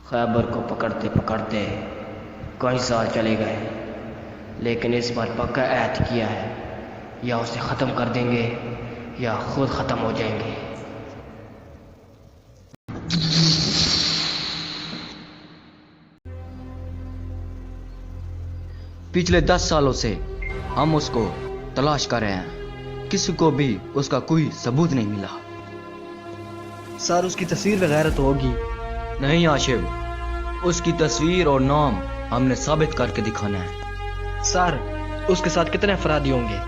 खैबर को पकड़ते पकड़ते कई साल चले गए, लेकिन इस बार पक्का ऐहद किया है, या उसे ख़त्म कर देंगे या खुद ख़त्म हो जाएंगे। पिछले 10 सालों से हम उसको तलाश कर रहे हैं, किसी को भी उसका कोई सबूत नहीं मिला। सर उसकी तस्वीर वगैरह तो होगी। नहीं आशिम, उसकी तस्वीर और नाम हमने साबित करके दिखाना है। सर उसके साथ कितने अपराधी होंगे?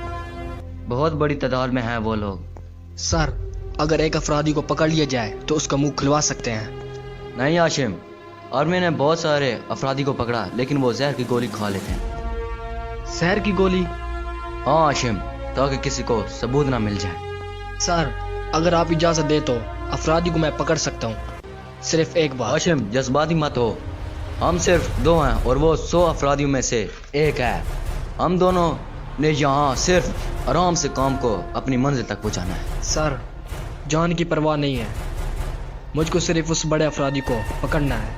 बहुत बड़ी तादाद में हैं वो लोग। सर अगर एक अपराधी को पकड़ लिया जाए तो उसका मुंह खुलवा सकते हैं। नहीं आशिम, आर्मी ने बहुत सारे अपराधी को पकड़ा, लेकिन वो जहर की गोली खा लेते हैं। जहर की गोली? हाँ आशिम, ताकि किसी को सबूत ना मिल जाए। सर अगर आप इजाजत दे तो अपराधी को मैं पकड़ सकता हूँ, सिर्फ एक बार। आशिम जज्बाती मत हो, हम सिर्फ दो हैं और वो 100 अपराधियों में से एक है। हम दोनों ने यहाँ सिर्फ आराम से काम को अपनी मंजिल तक पहुँचाना है। सर जान की परवाह नहीं है, मुझको सिर्फ उस बड़े अपराधी को पकड़ना है।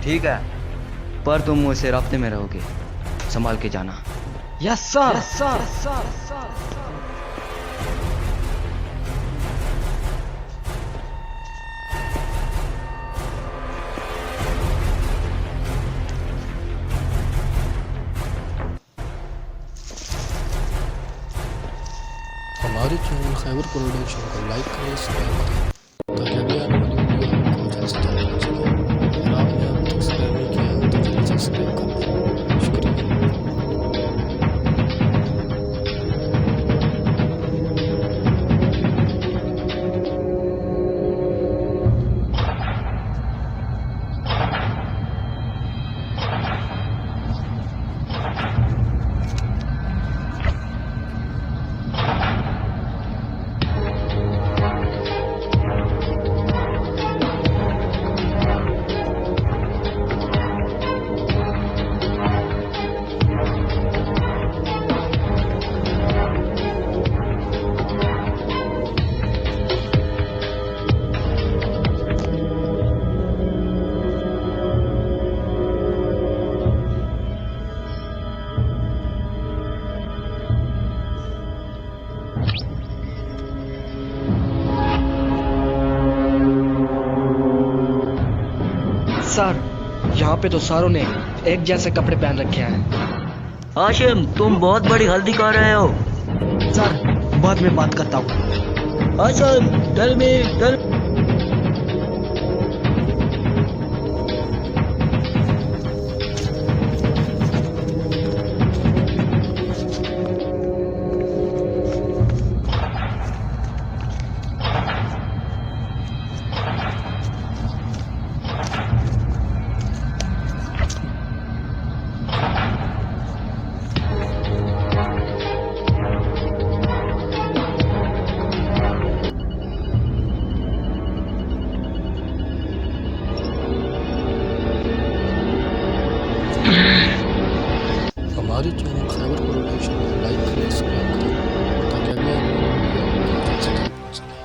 ठीक है, पर तुम मुझसे राब्ते में रहोगे, संभाल के जाना। Yes sir. Yes sir. हमारे चैनल खैबर प्रोडक्शन को लाइक करें, सब्सक्राइब करें ताकि अगली आने वाली वीडियो आपको जल्द से जल्द मिल सके। अगर आपने अभी तक सब्सक्राइब नहीं किया तो जल्दी से सब्सक्राइब कर दें। शुक्रिया। सर यहाँ पे तो सारों ने एक जैसे कपड़े पहन रखे हैं। आशिम तुम बहुत बड़ी गलती कर रहे हो। सर बाद में बात करता हूँ। आशिम टेल मी हमारे चैनल खैबर प्रोडक्शन को लाइक करें, सब्सक्राइब करें ताकि अगली आने वाली वीडियो आपको जल्द से जल्द मिल सके।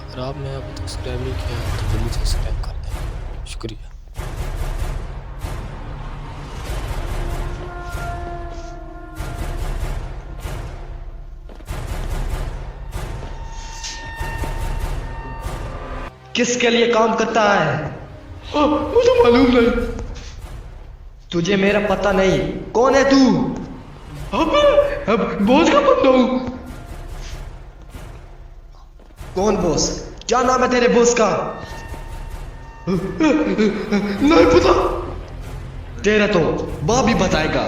अगर आपने अभी तक सब्सक्राइब नहीं किया तो जल्दी से सब्सक्राइब कर दें। शुक्रिया। किसके लिए काम करता है? मुझे मालूम नहीं। तुझे मेरा पता नहीं, कौन है तू? अब बॉस का बंदा हूँ। कौन बॉस? क्या नाम है तेरे बॉस का? नहीं पता। तेरा तो बाप ही बताएगा।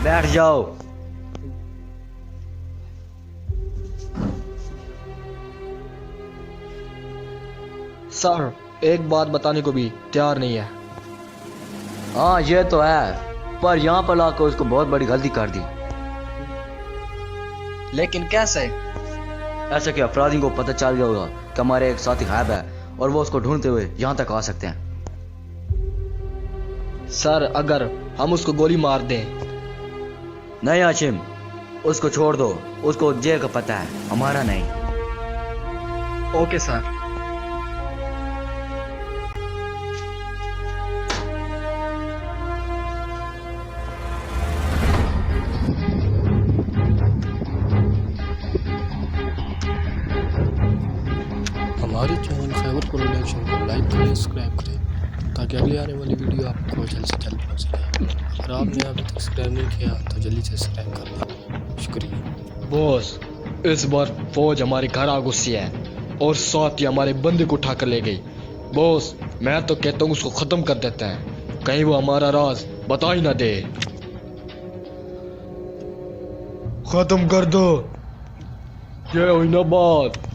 बैठ जाओ। सर एक बात बताने को भी तैयार नहीं है। हाँ ये तो है, पर यहाँ पर लाकर उसको बहुत बड़ी गलती कर दी। लेकिन कैसे? ऐसा कि अपराधी को पता चल गया होगा कि हमारे एक साथी गायब है और वो उसको ढूंढते हुए यहाँ तक आ सकते हैं। सर अगर हम उसको गोली मार दें? नहीं हाशिम, उसको छोड़ दो, उसको जेल का पता है, हमारा नहीं। Okay sir. हमारे चैनल खैबर प्रोडक्शन को लाइक करें, सब्सक्राइब करें ताकि अगली आने वाली वीडियो आपको जल्द से जल्द पहुंच सके। अगर आपने अभी तक सब्सक्राइब नहीं किया तो जल्दी से सब्सक्राइब कर दें। शुक्रिया। बॉस इस बार फौज हमारे घर आ घुसी है और साथ ही हमारे बंदे को उठा कर ले गई। बॉस मैं तो कहता हूँ उसको खत्म कर देते हैं, कहीं वो हमारा राज बता ही ना दे। खत्म कर दो, ये हुई ना बात।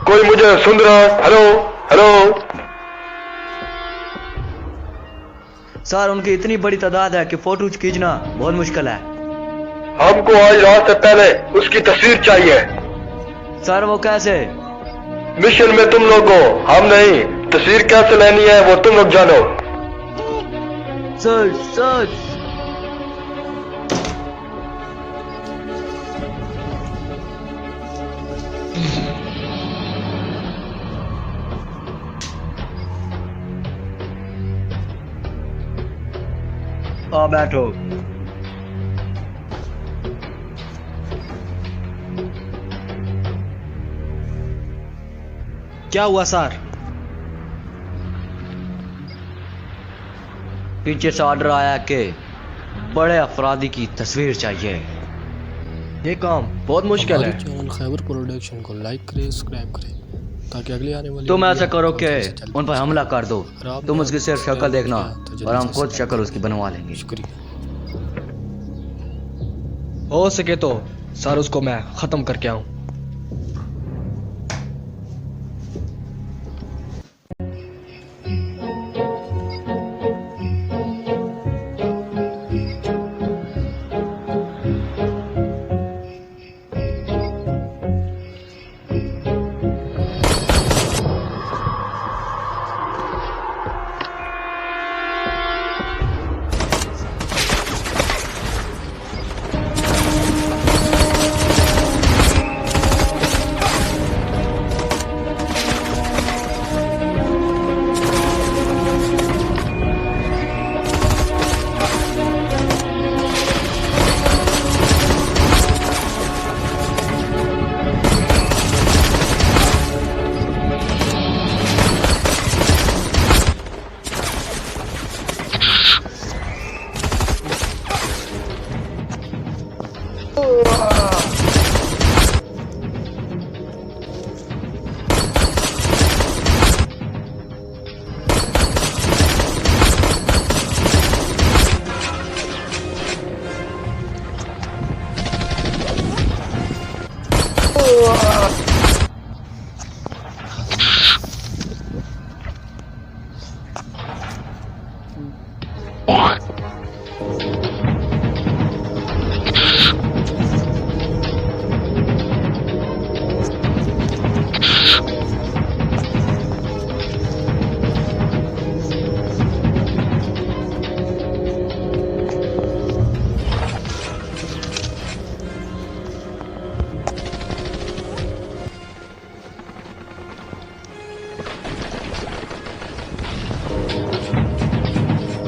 कोई मुझे सुन रहा है? Hello hello. सर उनकी इतनी बड़ी तादाद है कि फोटो खींचना बहुत मुश्किल है। हमको आज रात से पहले उसकी तस्वीर चाहिए। सर वो कैसे? मिशन में तुम लोग हो, हम नहीं। तस्वीर कैसे लेनी है वो तुम लोग जानो। सर सर आ बैठो। क्या हुआ सर? पीछे से ऑर्डर आया कि बड़े अपराधी की तस्वीर चाहिए। ये काम बहुत मुश्किल हमारे है। चैनल खैबर प्रोडक्शन को लाइक करें, सब्सक्राइब करें ताकि अगली आने वाली तुम ऐसा वीडियो करो आपको कि जल्द से जल्द उन पर हमला कर दो। अगर आपने तुम उसकी सिर्फ शक्ल देखना तो जल्दी और हम से खुद सब्सक्राइब शक्ल उसकी बनवा लेंगे। शुक्रिया। हो सके तो सर उसको मैं खत्म करके आऊं।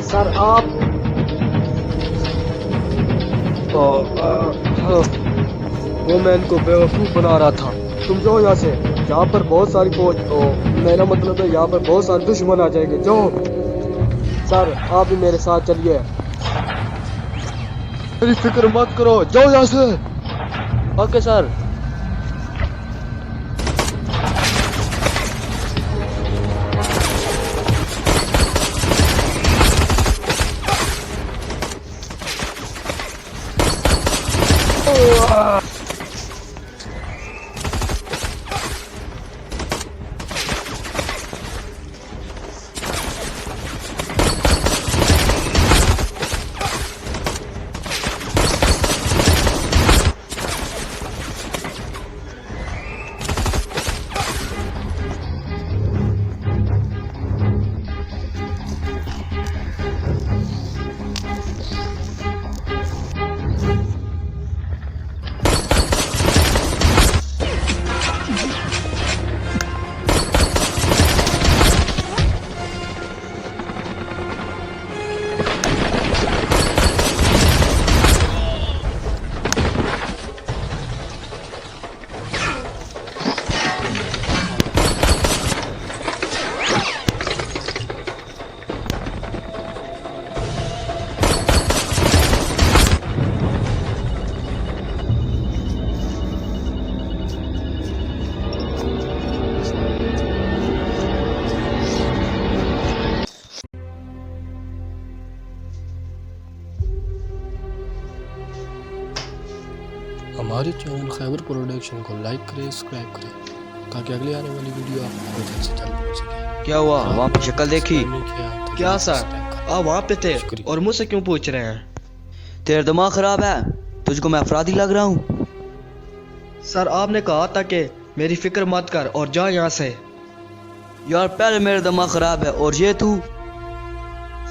सर आप वो मैं इनको बेवकूफ़ बना रहा था। तुम जाओ यहाँ से, यहाँ पर बहुत सारी फौज, तो मेरा मतलब है यहाँ पर बहुत सारे दुश्मन आ जाएंगे। जाओ सर, आप भी मेरे साथ चलिए। मेरी फिक्र मत करो, जाओ यहाँ से। Okay sir. हमारे चैनल खैबर प्रोडक्शन को लाइक करें, सब्सक्राइब करें ताकि अगली आने वाली वीडियो आपको जल्द से जल्द पहुंच सके। क्या हुआ, वहाँ पे शक्ल देखी? क्या सर, आप वहाँ पे थे और मुझसे क्यों पूछ रहे हैं? तेरा दिमाग खराब है? तुझको मैं अपराधी लग रहा हूँ? सर आपने कहा था कि मेरी फिक्र मत कर और जा यहाँ से। यार पहले मेरा दिमाग खराब है और ये तू।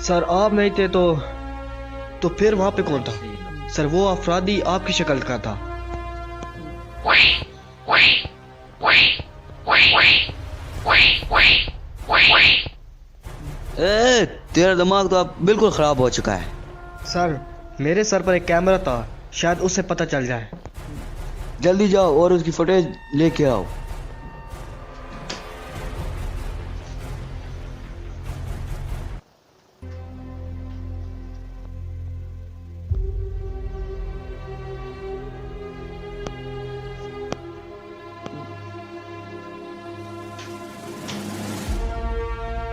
सर आप नहीं थे तो फिर वहाँ पे कौन था? सर वो अपराधी आपकी शक्ल का था। ए, तेरा दिमाग तो अब बिल्कुल खराब हो चुका है। सर मेरे सर पर एक कैमरा था, शायद उससे पता चल जाए। जल्दी जाओ और उसकी फुटेज लेके आओ।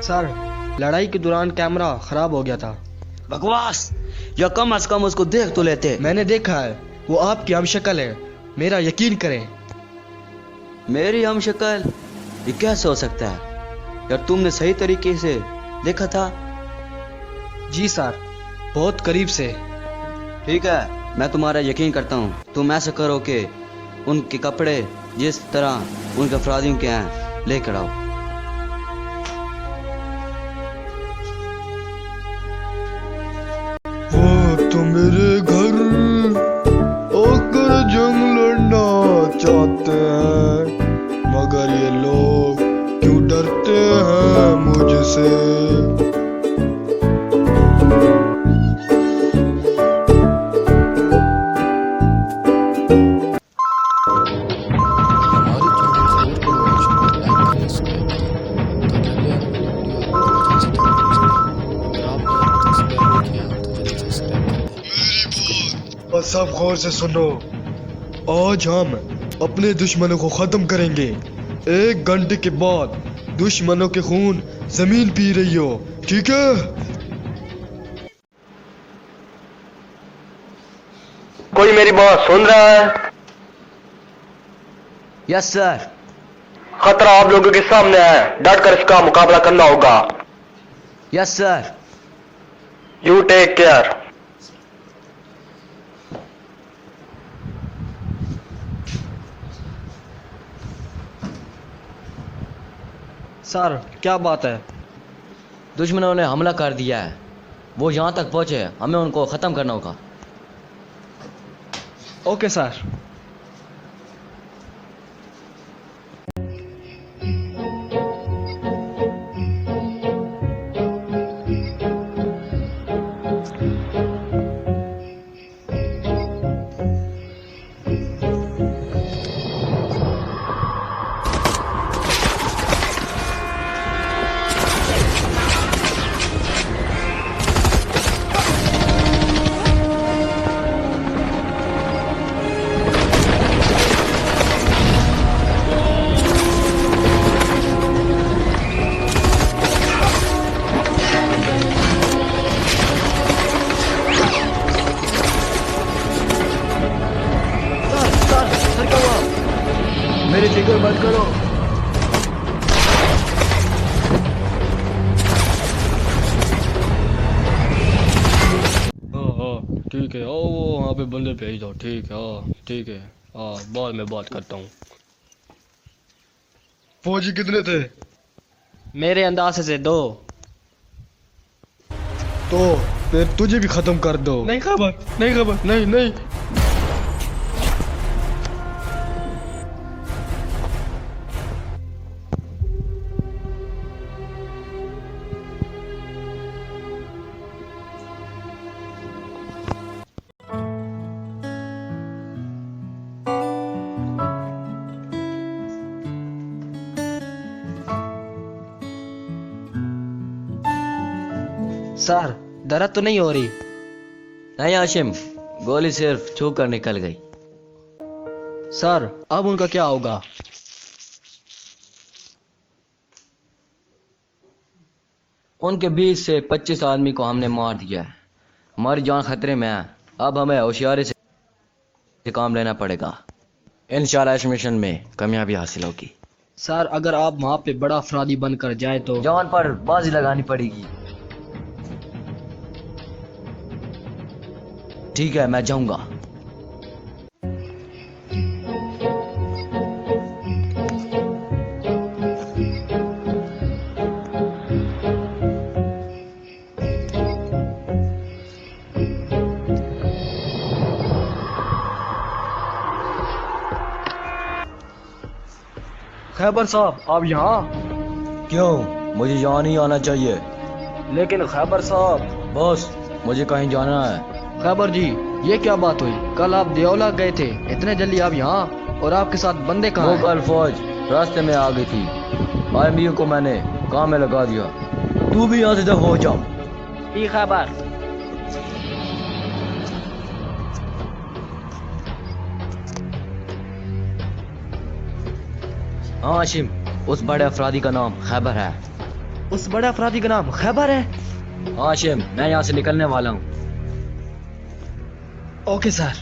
सर लड़ाई के दौरान कैमरा खराब हो गया था। बकवास, या कम से कम उसको देख तो लेते। मैंने देखा है, वो आपकी हम शक्ल है, मेरा यकीन करें। मेरी हम शक्ल? ये कैसे हो सकता है? यार तुमने सही तरीके से देखा था? जी सर, बहुत करीब से। ठीक है, मैं तुम्हारा यकीन करता हूँ। तुम ऐसा करो कि उनके कपड़े जिस तरह उनके अपराधियों के हैं लेकर आओ। तो मेरे घर आकर जंग लड़ना चाहते हैं, मगर ये लोग क्यों डरते हैं मुझसे। हमारे चैनल खैबर प्रोडक्शन को लाइक करें, सब्सक्राइब करें ताकि अगली आने वाली वीडियो आपको जल्द से जल्द पहुंच सके। अगर आपने अभी तक सब्सक्राइब नहीं किया तो जल्दी से सब्सक्राइब कर दें। बस सब गौर से सुनो, आज हम अपने दुश्मनों को खत्म करेंगे। 1 घंटे के बाद दुश्मनों के खून जमीन पी रही हो, ठीक है? कोई मेरी बात सुन रहा है? Yes sir. खतरा आप लोगों के सामने है, डट कर इसका मुकाबला करना होगा। Yes sir. You take care. Sir क्या बात है? दुश्मनों ने हमला कर दिया है, वो यहाँ तक पहुँचे, हमें उनको ख़त्म करना होगा। Okay sir. फिक्र मत करो। हाँ ठीक है, ओ वो वहाँ पे बंदे भेज दो। ठीक है, हाँ ठीक है, हाँ बाद में बात करता हूँ। फौजी कितने थे? मेरे अंदाजे से 2। तो फिर तुझे भी खत्म कर दो। नहीं खबर, नहीं खबर, नहीं नहीं। सर दर्द तो नहीं हो रही? नहीं हाशिम, गोली सिर्फ छू कर निकल गई। सर अब उनका क्या होगा? उनके 20 से 25 आदमी को हमने मार दिया है। हमारी जान खतरे में है। अब हमें होशियारी से काम लेना पड़ेगा। इंशाल्लाह इस मिशन में कामयाबी हासिल होगी। सर अगर आप वहाँ पे बड़ा अपराधी बनकर जाए तो? जान पर बाजी लगानी पड़ेगी। ठीक है, मैं जाऊंगा। खैबर साहब आप यहाँ? क्यों? मुझे यहाँ नहीं आना चाहिए। लेकिन खैबर साहब। बॉस, मुझे कहीं जाना है। खैबर जी ये क्या बात हुई? कल आप देवला गए थे, इतने जल्दी आप यहाँ? और आपके साथ बंदे कहाँ हैं? मुगल फौज रास्ते में आ गई थी। आर्मी को मैंने काम में लगा दिया। तू भी यहाँ से दफा हो जा। जी खैबर। हाँ हाशिम, उस बड़े अपराधी का नाम खैबर है। उस बड़े अपराधी का नाम खैबर है? हाँ हाशिम, मैं यहाँ से निकलने वाला हूँ। Okay sir.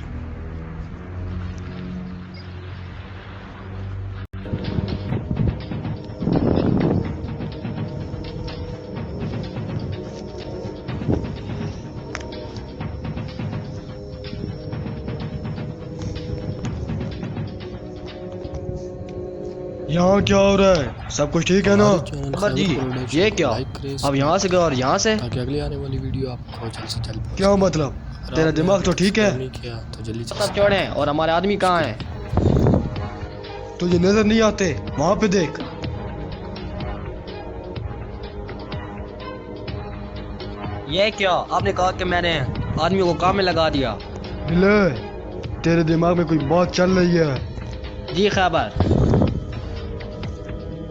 यहाँ क्या हो रहा है? सब कुछ ठीक है ना? हमारे चैनल खैबर जी खैबर प्रोडक्शन ये को क्या? लाइक करें, अब यहाँ से गए और यहाँ से? ताकि अगली आने वाली वीडियो आपको जल्द से जल्द पहुंचे। क्या मतलब? अगर तेरा आपने दिमाग तो अभी ठीक है? सब्सक्राइब नहीं किया तो जल्दी से सब छोड़े और हमारे आदमी कहाँ हैं? तुझे नजर नहीं आते? वहाँ पे देख। ये क्या? आपने कहा कि मैंने आदमी को काम में लगा दिया। ले, तेरे दिमाग में कोई बात चल रही है। जी खैबर।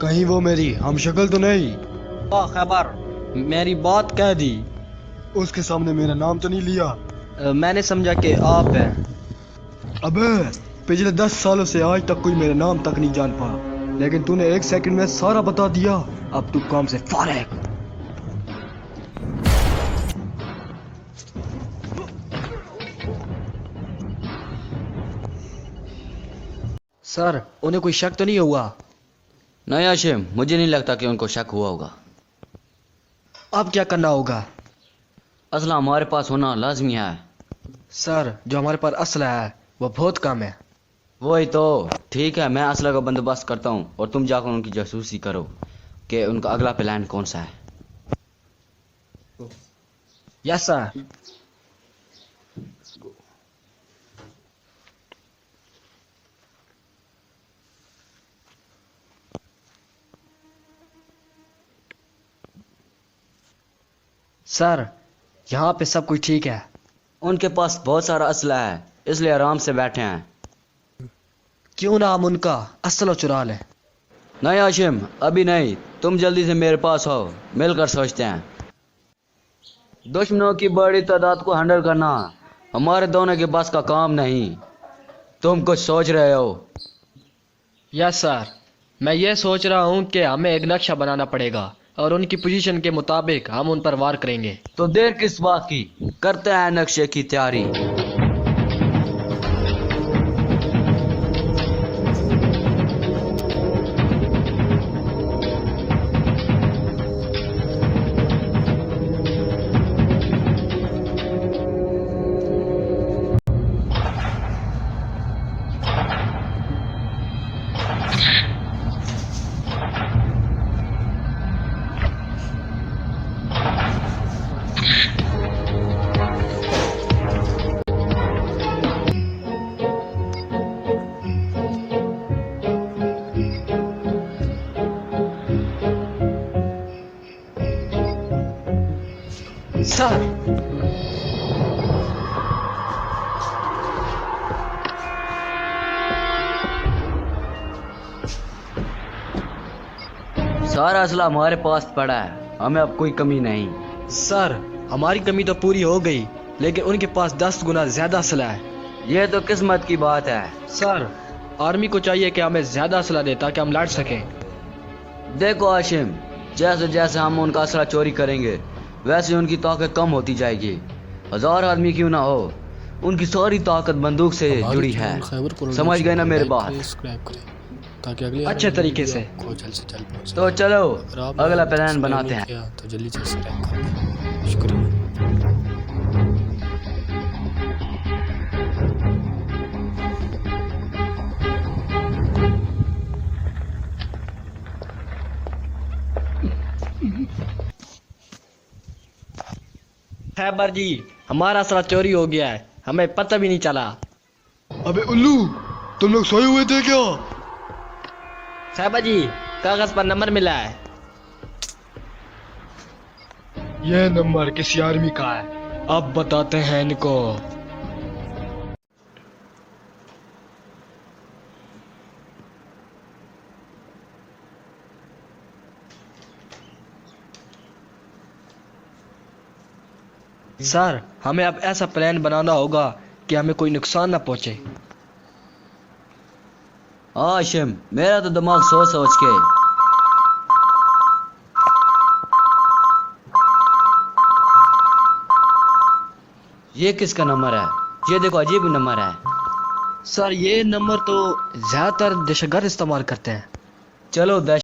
कहीं वो मेरी हम शक्ल तो नहीं? वाह खैबर, मेरी बात कह दी। उसके सामने मेरा नाम तो नहीं लिया? मैंने समझा कि आप हैं। अबे, पिछले 10 सालों से आज तक कोई मेरा नाम तक नहीं जान पाया, लेकिन तूने 1 सेकंड में सारा बता दिया। अब तू काम से फारिग। सर उन्हें कोई शक तो नहीं हुआ? नहीं हाशिम, मुझे नहीं लगता कि उनको शक हुआ होगा। अब क्या करना होगा? असला हमारे पास होना लाजमी है। सर जो हमारे पास असला है वो बहुत कम है। वही तो। ठीक है, मैं असला का बंदोबस्त करता हूँ और तुम जाकर उनकी जासूसी करो कि उनका अगला प्लान कौन सा है। Yes sir. सर यहाँ पे सब कुछ ठीक है। उनके पास बहुत सारा असला है, इसलिए आराम से बैठे हैं। क्यों ना हम उनका असला चुरा लें? नहीं हाशिम, अभी नहीं। तुम जल्दी से मेरे पास आओ, मिलकर सोचते हैं। दुश्मनों की बड़ी तादाद को हैंडल करना हमारे दोनों के बस का काम नहीं। तुम कुछ सोच रहे हो? यस सर, मैं ये सोच रहा हूँ कि हमें एक नक्शा बनाना पड़ेगा और उनकी पोजीशन के मुताबिक हम उन पर वार करेंगे। तो देर किस बात की, करते हैं नक्शे की तैयारी। सर। सारा असला हमारे पास पड़ा है, हमें अब कोई कमी नहीं। सर हमारी कमी तो पूरी हो गई, लेकिन उनके पास 10 गुना ज्यादा असला है। ये तो किस्मत की बात है। सर आर्मी को चाहिए कि हमें ज्यादा असला दे ताकि हम लड़ सकें। देखो आशिम, जैसे जैसे हम उनका असला चोरी करेंगे वैसे उनकी ताकत कम होती जाएगी। 1000 आदमी क्यों ना हो, उनकी सारी ताकत बंदूक से हमारे जुड़ी चैनल है। खैबर प्रोडक्शन समझ गए ना को मेरी लाइक बात? करें, सब्सक्राइब करें ताकि अगली अच्छे आने वाली तरीके वीडियो से। आपको जल्द से जल्द पहुंचे। तो चलो अगर आपने अगला अभी तक प्लान सब्सक्राइब बनाते नहीं हैं। किया तो जल्दी से सब्सक्राइब कर दें। शुक्रिया। खैबर जी, हमारा असला चोरी हो गया है, हमें पता भी नहीं चला। अबे उल्लू, तुम लोग सोए हुए थे क्या? खैबर जी, कागज पर नंबर मिला है। यह नंबर किसी आर्मी का है। अब बताते हैं इनको। सर हमें अब ऐसा प्लान बनाना होगा कि हमें कोई नुकसान ना पहुंचे। आशिम, मेरा तो दिमाग सोच सोच के। ये किसका नंबर है? ये देखो अजीब नंबर है। सर ये नंबर तो ज्यादातर दहशतगर्द इस्तेमाल करते हैं। चलो